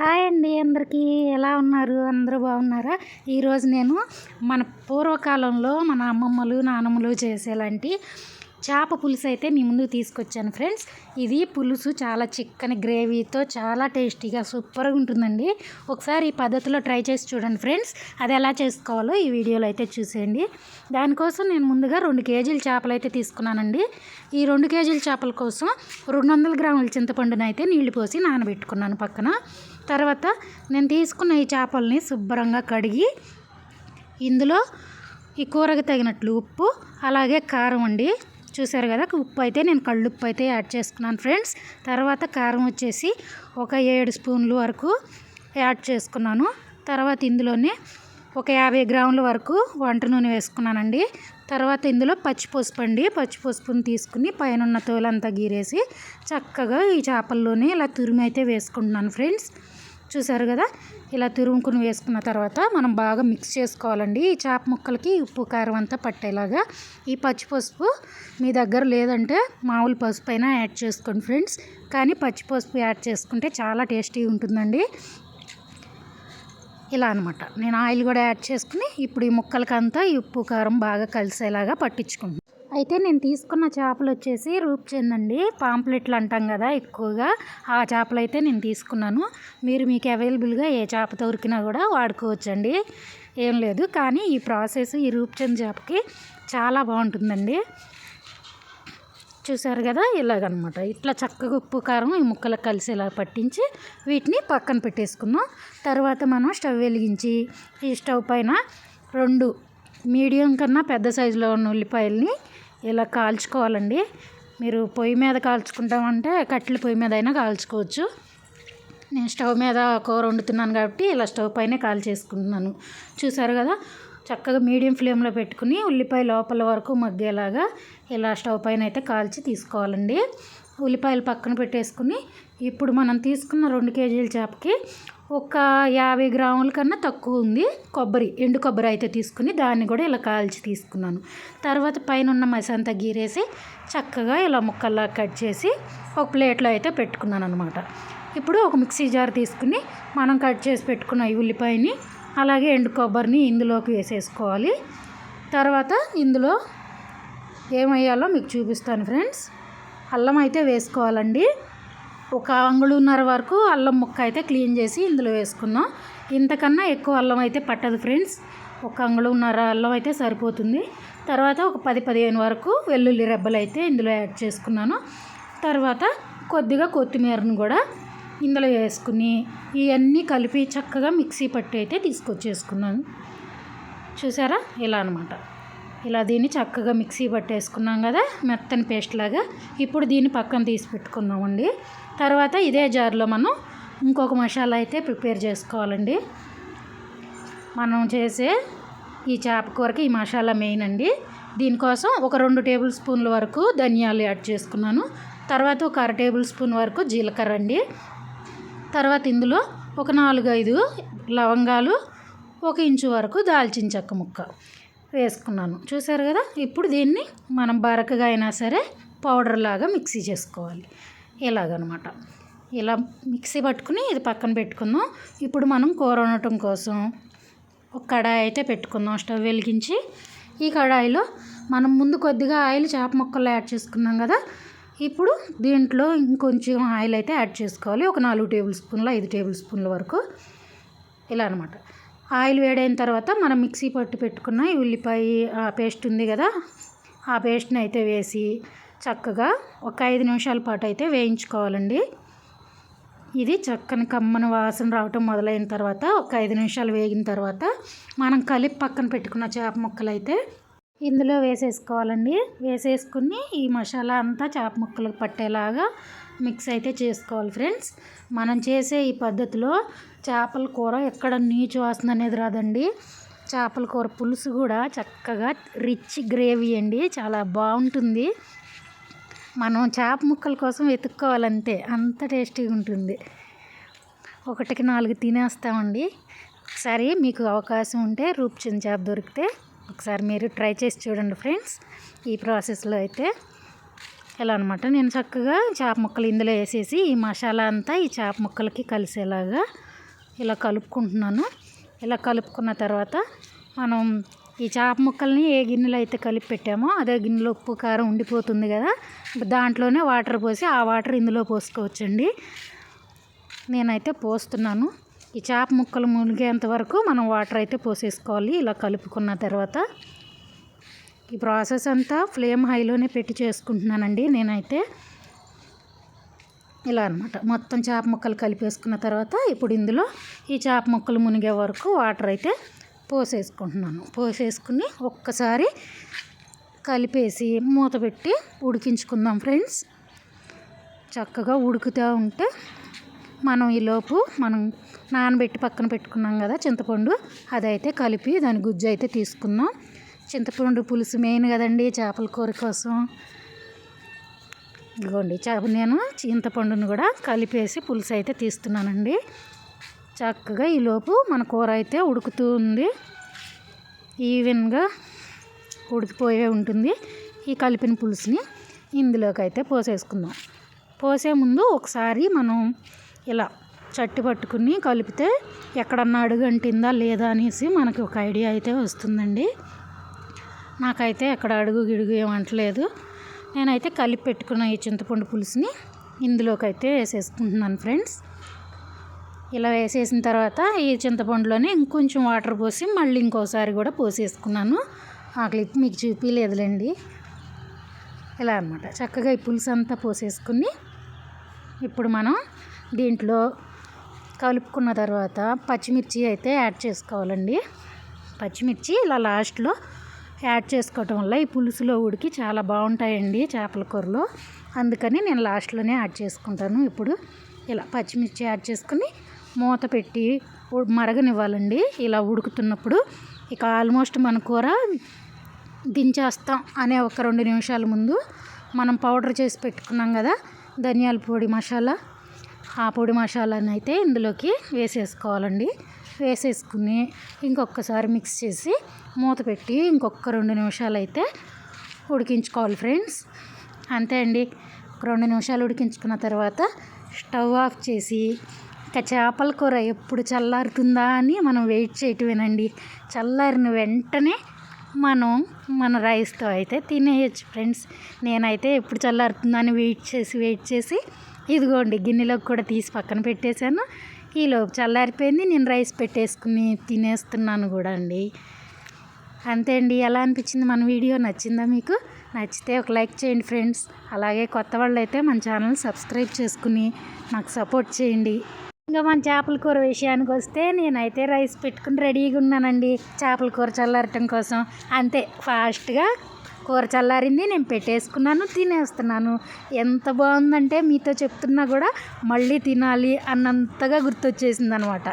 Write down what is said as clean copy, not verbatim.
Hi అండి, అందరికీ ఎలా ఉన్నారు? అందరూ బాగున్నారా? ఈరోజు నేను మన పూర్వకాలంలో మన అమ్మమ్మలు నానమ్మలు చేసేలాంటి చేప పులుసు అయితే మీ ముందుకు తీసుకొచ్చాను ఫ్రెండ్స్. ఇది పులుసు చాలా చిక్కని గ్రేవీతో చాలా టేస్టీగా సూపర్గా ఉంటుందండి. ఒకసారి ఈ పద్ధతిలో ట్రై చేసి చూడండి ఫ్రెండ్స్. అది ఎలా చేసుకోవాలో ఈ వీడియోలో అయితే చూసేయండి. దానికోసం నేను ముందుగా 2 కేజీల చేపలు అయితే తీసుకున్నానండి. ఈ 2 కేజీల చేపల కోసం 200 గ్రాముల చింతపండుని అయితే నీళ్లు పోసి నానబెట్టుకున్నాను పక్కన. తర్వాత నేను తీసుకున్న ఈ చేపల్ని శుభ్రంగా కడిగి ఇందులో ఈ కూరకి తగినట్లు ఉప్పు అలాగే కారం అండి. చూసారు కదా, ఉప్పు అయితే నేను కళ్ళుప్పు అయితే యాడ్ చేసుకున్నాను ఫ్రెండ్స్. తర్వాత కారం వచ్చేసి ఒక 7 స్పూన్లు వరకు యాడ్ చేసుకున్నాను. తర్వాత ఇందులోనే ఒక 50 గ్రాముల వరకు వంట నూనె వేసుకున్నానండి. తర్వాత ఇందులో పచ్చిపసుపుని తీసుకుని పైన ఉన్న తోలంతా గీరేసి చక్కగా ఈ చేపల్లోనే ఇలా తురిమి అయితే వేసుకుంటున్నాను ఫ్రెండ్స్. చూసారు కదా, ఇలా తురుముకుని వేసుకున్న తర్వాత మనం బాగా మిక్స్ చేసుకోవాలండి. ఈ చేప ముక్కలకి ఉప్పు కారం అంతా పట్టేలాగా. ఈ పచ్చిపసుపు మీ దగ్గర లేదంటే మామూలు పసుపు అయినా యాడ్ చేసుకోండి ఫ్రెండ్స్. కానీ పచ్చిపసుపు యాడ్ చేసుకుంటే చాలా టేస్టీగా ఉంటుందండి. ఇలా అనమాట. నేను ఆయిల్ కూడా యాడ్ చేసుకుని ఇప్పుడు ఈ ముక్కలకంతా ఈ ఉప్పు కారం బాగా కలిసేలాగా పట్టించుకుంటాను. అయితే నేను తీసుకున్న చేపలు వచ్చేసి రూప్చంద్ అండి. పాంప్లెట్లు అంటాం కదా ఎక్కువగా, ఆ చేపలు అయితే నేను తీసుకున్నాను. మీకు అవైలబుల్గా ఏ చేప దొరికినా కూడా వాడుకోవచ్చండి, ఏం లేదు. కానీ ఈ ప్రాసెస్ ఈ రూప్చంద్ చేపకి చాలా బాగుంటుందండి. చూసారు కదా, ఇలాగనమాట. ఇట్లా చక్కగా ఉప్పు కారం ఈ ముక్కలకు కలిసేలా పట్టించి వీటిని పక్కన పెట్టేసుకుందాం. తర్వాత మనం స్టవ్ వెలిగించి ఈ స్టవ్ పైన 2 మీడియం కన్నా పెద్ద సైజులో ఉన్న ఉల్లిపాయల్ని ఇలా కాల్చుకోవాలండి. మీరు పొయ్యి మీద కాల్చుకుంటామంటే కట్టెల పొయ్యి మీద అయినా కాల్చుకోవచ్చు. నేను స్టవ్ మీద కూర వండుతున్నాను కాబట్టి ఇలా స్టవ్ పైనే కాల్చేసుకుంటున్నాను. చూసారు కదా, చక్కగా మీడియం ఫ్లేమ్లో పెట్టుకుని ఉల్లిపాయ లోపల వరకు మగ్గేలాగా ఇలా స్టవ్ పైన అయితే కాల్చి తీసుకోవాలండి. ఉల్లిపాయలు పక్కన పెట్టేసుకుని ఇప్పుడు మనం తీసుకున్న 2 కేజీల చేపకి ఒక 50 గ్రాముల కన్నా తక్కువ ఉంది ఎండు కొబ్బరి అయితే తీసుకుని దాన్ని కూడా ఇలా కాల్చి తీసుకున్నాను. తర్వాత పైన ఉన్న మసి అంతా గీరేసి చక్కగా ఇలా ముక్కల్లా కట్ చేసి ఒక ప్లేట్లో అయితే పెట్టుకున్నాను అనమాట. ఇప్పుడు ఒక మిక్సీ జార్ తీసుకుని మనం కట్ చేసి పెట్టుకున్న ఈ ఉల్లిపాయని అలాగే ఎండు కొబ్బరిని ఇందులోకి వేసేసుకోవాలి. తర్వాత ఇందులో ఏమయ్యాలో మీకు చూపిస్తాను ఫ్రెండ్స్. అల్లం అయితే వేసుకోవాలండి. ఒక అంగుళన్నర వరకు అల్లం ముక్క అయితే క్లీన్ చేసి ఇందులో వేసుకున్నాం. ఇంతకన్నా ఎక్కువ అల్లం అయితే పట్టదు ఫ్రెండ్స్, ఒక అంగుళన్నర అల్లం అయితే సరిపోతుంది. తర్వాత ఒక 10-15 వరకు వెల్లుల్లి రెబ్బలు అయితే ఇందులో యాడ్ చేసుకున్నాను. తర్వాత కొద్దిగా కొత్తిమీరను కూడా ఇందులో వేసుకుని ఇవన్నీ కలిపి చక్కగా మిక్సీ పట్టి అయితే తీసుకొచ్చేసుకున్నాను. చూసారా, ఇలా అనమాట. ఇలా దీన్ని చక్కగా మిక్సీ పట్టేసుకున్నాం కదా, మెత్తని పేస్ట్ లాగా. ఇప్పుడు దీన్ని పక్కన తీసి పెట్టుకుందామండి. తర్వాత ఇదే జార్లో మనం ఇంకొక మసాలా అయితే ప్రిపేర్ చేసుకోవాలండి. మనం చేసే ఈ చేప కూరకి ఈ మసాలా మెయిన్ అండి. దీనికోసం ఒక 2 టేబుల్ స్పూన్ల వరకు ధనియాలు యాడ్ చేసుకున్నాను. తర్వాత ఒక 1/2 టేబుల్ స్పూన్ వరకు జీలకర్ర అండి. తర్వాత ఇందులో ఒక 4-5 లవంగాలు, 1 ఇంచు వరకు దాల్చిన చెక్క ముక్క వేసుకున్నాను. చూసారు కదా, ఇప్పుడు దీన్ని మనం బరకగా అయినా సరే పౌడర్ లాగా మిక్సీ చేసుకోవాలి. ఇలాగనమాట. ఇలా మిక్సీ పట్టుకుని ఇది పక్కన పెట్టుకుందాం. ఇప్పుడు మనం కూర వండటం కోసం ఒక కడాయి అయితే పెట్టుకుందాం స్టవ్ వెలిగించి. ఈ కడాయిలో మనం ముందు కొద్దిగా ఆయిల్ చేప ముక్కల్లో యాడ్ చేసుకున్నాం కదా, ఇప్పుడు దీంట్లో ఇంకొంచెం ఆయిల్ అయితే యాడ్ చేసుకోవాలి. ఒక 4 టేబుల్ స్పూన్లు 5 టేబుల్ స్పూన్ల వరకు. ఇలా అనమాట. ఆయిల్ వేడైన తర్వాత మనం మిక్సీ పట్టు పెట్టుకున్న ఈ ఉల్లిపాయ పేస్ట్ ఉంది కదా, ఆ పేస్ట్ని అయితే వేసి చక్కగా ఒక 5 నిమిషాల పాటు అయితే వేయించుకోవాలండి. ఇది చక్కని కమ్మని వాసన రావటం మొదలైన తర్వాత ఒక 5 నిమిషాలు వేగిన తర్వాత మనం కలిపి పక్కన పెట్టుకున్న చేప ముక్కలు అయితే ఇందులో వేసేసుకోవాలండి. వేసేసుకుని ఈ మసాలా అంతా చేప ముక్కలకు పట్టేలాగా మిక్స్ అయితే చేసుకోవాలి ఫ్రెండ్స్. మనం చేసే ఈ పద్ధతిలో చేపల కూర ఎక్కడ నీచు వాసన అనేది రాదండి. చేపల కూర పులుసు కూడా చక్కగా రిచ్ గ్రేవీ అండి, చాలా బాగుంటుంది. మనం చేప ముక్కల కోసం వెతుక్కోవాలంతే, అంత టేస్టీగా ఉంటుంది. 1కి 4 తినేస్తామండి. ఒకసారి మీకు అవకాశం ఉంటే రూప్చంద్ చేప దొరికితే ఒకసారి మీరు ట్రై చేసి చూడండి ఫ్రెండ్స్. ఈ ప్రాసెస్లో అయితే ఇలా అనమాట. నేను చక్కగా చేప ముక్కలు ఇందులో వేసేసి ఈ మసాలా అంతా ఈ చేప ముక్కలకి కలిసేలాగా ఇలా కలుపుకుంటున్నాను. ఇలా కలుపుకున్న తర్వాత మనం ఈ చేప ముక్కల్ని ఏ గిన్నెలో అయితే కలిపి పెట్టామో అదే గిన్నెలో ఉప్పు కారం ఉండిపోతుంది కదా, దాంట్లోనే వాటర్ పోసి ఆ వాటర్ ఇందులో పోసుకోవచ్చండి. నేనైతే పోస్తున్నాను. ఈ చేప ముక్కలు మునిగేంత వరకు మనం వాటర్ అయితే పోసేసుకోవాలి. ఇలా కలుపుకున్న తర్వాత ఈ ప్రాసెస్ అంతా ఫ్లేమ్ హైలోనే పెట్టి చేసుకుంటున్నానండి నేనైతే. ఇలా అనమాట. మొత్తం చేప ముక్కలు కలిపేసుకున్న తర్వాత ఇప్పుడు ఇందులో ఈ చేప ముక్కలు మునిగే వరకు వాటర్ అయితే పోసేసుకుంటున్నాను. పోసేసుకుని ఒక్కసారి కలిపేసి మూత పెట్టి ఉడికించుకుందాం ఫ్రెండ్స్. చక్కగా ఉడుకుతూ ఉంటే మనం ఈలోపు మనం నానబెట్టి పక్కన పెట్టుకున్నాం కదా చింతపండు, అదైతే కలిపి దాని గుజ్జు అయితే తీసుకుందాం. చింతపండు పులుసు మెయిన్ కదండి చేపల కూర కోసం. ఇదిగోండి నేను చింతపండును కూడా కలిపేసి పులుసు అయితే తీస్తున్నానండి. చక్కగా ఈలోపు మన కూర అయితే ఉడుకుతూ ఉంది, ఈవెన్గా ఉడికిపోయే ఉంటుంది. ఈ కలిపిన పులుసుని ఇందులోకి అయితే పోసేసుకుందాం. పోసే ముందు ఒకసారి మనం ఇలా చట్టి పట్టుకుని కలిపితే ఎక్కడన్నా అడుగంటిందా లేదా అనేసి మనకి ఒక ఐడియా అయితే వస్తుందండి. నాకైతే ఎక్కడ అడుగు గిడుగు ఏమంటలేదు. నేనైతే కలిపి పెట్టుకున్న ఈ చింతపండు పులుసుని ఇందులోకి అయితే వేసేసుకుంటున్నాను ఫ్రెండ్స్. ఇలా వేసేసిన తర్వాత ఈ చింతపండులోనే ఇంకొంచెం వాటర్ పోసి మళ్ళీ ఇంకోసారి కూడా పోసేసుకున్నాను. ఆ క్లిప్ మీకు చూపించలేదులేండి. ఇలా అనమాట. చక్కగా ఈ పులుసు అంతా పోసేసుకుని ఇప్పుడు మనం దీంట్లో కలుపుకున్న తర్వాత పచ్చిమిర్చి అయితే యాడ్ చేసుకోవాలండి. పచ్చిమిర్చి ఇలా లాస్ట్లో యాడ్ చేసుకోవటం వల్ల ఈ పులుసులో ఉడికి చాలా బాగుంటాయండి చేపల కూరలో. అందుకని నేను లాస్ట్లోనే యాడ్ చేసుకుంటాను. ఇప్పుడు ఇలా పచ్చిమిర్చి యాడ్ చేసుకుని మూత పెట్టి మరగనివ్వాలండి. ఇలా ఉడుకుతున్నప్పుడు ఇక ఆల్మోస్ట్ మన కూర దించేస్తాం అనే ఒక 2 నిమిషాల ముందు మనం పౌడర్ చేసి పెట్టుకున్నాం కదా ధనియాల పొడి మసాలా, ఆ పొడి మసాలాని అయితే ఇందులోకి వేసేసుకోవాలండి. వేసేసుకుని ఇంకొకసారి మిక్స్ చేసి మూత పెట్టి ఇంకొక 2 నిమిషాలు అయితే ఉడికించుకోవాలి ఫ్రెండ్స్. అంతే అండి. 2 నిమిషాలు ఉడికించుకున్న తర్వాత స్టవ్ ఆఫ్ చేసి ఇక చేపల కూర ఎప్పుడు చల్లారుతుందా అని మనం వెయిట్ చేయటమేనండి. చల్లారిన వెంటనే మనం మన రైస్తో అయితే తినేయచ్చు ఫ్రెండ్స్. నేనైతే ఎప్పుడు చల్లారుతుందా అని వెయిట్ చేసి ఇదిగోండి గిన్నెలోకి కూడా తీసి పక్కన పెట్టేశాను. ఈలోపు చల్లారిపోయింది. నేను రైస్ పెట్టేసుకుని తినేస్తున్నాను కూడా అండి. అంతే అండి. ఎలా అనిపించింది మన వీడియో? నచ్చిందా మీకు? నచ్చితే ఒక లైక్ చేయండి ఫ్రెండ్స్. అలాగే కొత్త వాళ్ళు అయితే మన ఛానల్ సబ్స్క్రైబ్ చేసుకుని నాకు సపోర్ట్ చేయండి. ఇంకా మన చేపల కూర విషయానికి వస్తే నేనైతే రైస్ పెట్టుకుని రెడీగా ఉన్నానండి చేపల కూర చల్లారటం కోసం. అంతే, ఫాస్ట్గా కూర చల్లారింది, నేను పెట్టేసుకున్నాను, తినేస్తున్నాను. ఎంత బాగుందంటే మీతో చెప్తున్నా కూడా మళ్ళీ తినాలి అన్నంతగా గుర్తొచ్చేసింది అనమాట.